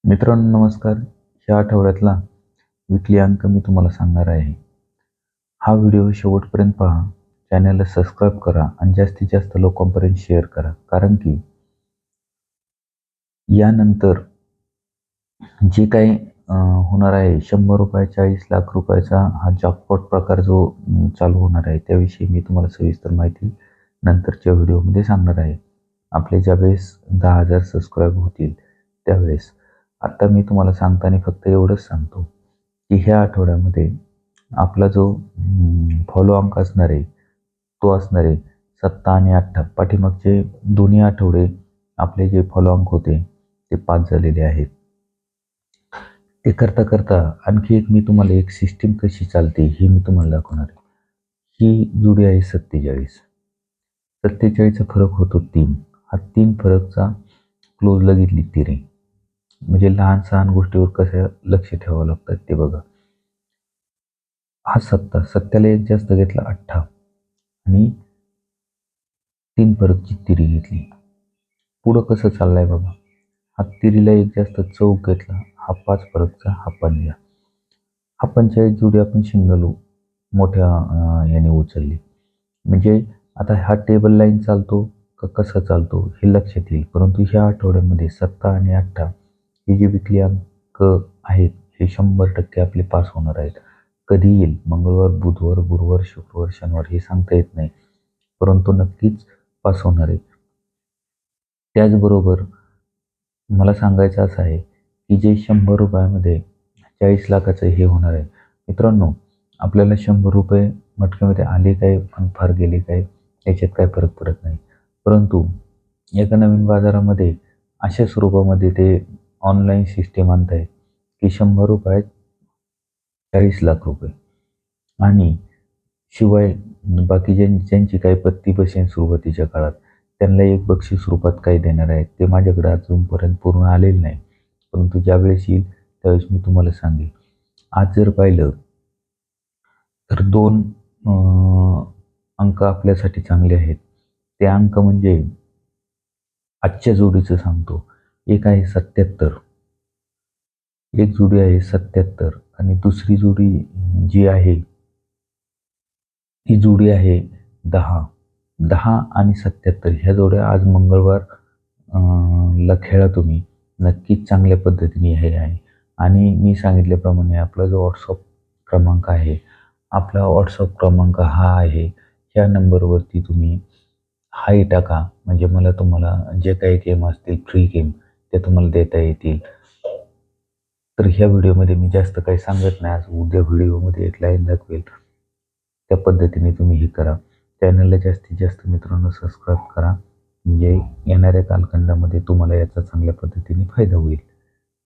मित्रांनो नमस्कार. या आठवड्यातला विकली अंक मी तुम्हाला सांगणार आहे. हा व्हिडिओ शेवटपर्यंत पहा. चॅनलला सबस्क्राईब करा आणि जास्तीत जास्त लोकांपर्यंत शेअर करा. कारण की यानंतर जे काही होणार आहे ₹100 ₹40 लाख रुपयाचा हा जॅकपॉट प्रकार जो चालू होणार आहे त्याविषयी मी तुम्हाला सविस्तर माहिती नंतरच्या व्हिडिओमध्ये सांगणार आहे. आपले ज्यावेळेस 10,000 सबस्क्राईब होतील त्यावेळेस. आता मी तुम्हाला सांगताना फक्त एवढंच सांगतो, की ह्या आठवड्यामध्ये आपला जो फॉलो अंक असणार आहे, तो असणार आहे 7 आणि 8. पाठीमागचे दोन्ही आठवडे आपले जे फॉलो अंक होते, ते 5 झालेले आहेत. ते करता आणखी एक मी तुम्हाला एक सिस्टीम कशी चालते हे मी तुम्हाला दाखवणार आहे. ही जोडी आहे 47. 47चा फरक होतो 3. हा 3 फरकचा क्लोजला घेतली तिरे. म्हणजे लहान-सहान गोष्टीवर कसं लक्ष ठेवावं लागतं ते बघा. हा 7ला एक जास्त घेतला 8 आणि 3 फरकची तिरी घेतली. पुढं कसं चाललंय बघा. हा तिरीला एक जास्त चौक घेतला. हा 5 फरकचा हा पंजा. हा 45 जोडी आपण सिंगल मोठ्या याने उचलली. म्हणजे आता हा टेबल लाईन चालतो का कसा चालतो हे लक्षात येईल. परंतु ह्या आठवड्यामध्ये 7 आणि 8 हे जे विकली अंक आहेत हे 100% आपले पास होणार आहेत. कधी येईल? मंगळवार, बुधवार, गुरुवार, शुक्रवार, शनिवार हे सांगता येत नाही. परंतु नक्कीच पास होणार आहे. त्याचबरोबर मला सांगायचं असं आहे, की जे ₹100 40 लाखाचं हे होणार आहे. मित्रांनो, आपल्याला ₹100 मटक्यामध्ये आले काय आणि फार गेले काय याच्यात काही फरक पडत नाही. परंतु एका नवीन बाजारामध्ये अशा स्वरूपामध्ये ते ऑनलाईन सिस्टीम आणत आहेत, की ₹100 ₹40 लाख आणि शिवाय बाकी ज्यांची काही पत्ती बसेल सुरुवातीच्या काळात त्यांना एक बक्षीस रूपात काही देणार आहेत. ते माझ्याकडे अजूनपर्यंत पूर्ण आलेलं नाही. परंतु ज्यावेळेस येईल त्यावेळेस मी तुम्हाला सांगेन. आज जर पाहिलं तर 2 अंक आपल्यासाठी चांगले आहेत. ते अंक म्हणजे आजच्या जोडीचं सांगतो. एक आहे 77. एक जोडी आहे 77 आणि दुसरी जोडी जी आहे ती जोडी आहे 10. 10 आणि 77 ह्या जोड्या आज मंगळवार ला खेळा तुम्ही. नक्कीच चांगल्या पद्धतीने हे आहे आणि मी सांगितल्याप्रमाणे आपला जो WhatsApp क्रमांक आहे, आपला WhatsApp क्रमांक हा आहे. ह्या नंबरवरती तुम्ही हाय टाका. म्हणजे मला तुम्हाला जे काही गेम असतील, फ्री गेम ते तुम्हाला देता येतील. तर ह्या व्हिडिओमध्ये मी जास्त काही सांगत नाही. आज उद्या व्हिडिओमध्ये एक लाईन दाखवेल. त्या पद्धतीने तुम्ही हे करा. चॅनलला जास्तीत जास्त मित्रांनो सबस्क्राईब करा. म्हणजे येणाऱ्या कालखंडामध्ये तुम्हाला याचा चांगल्या पद्धतीने फायदा होईल.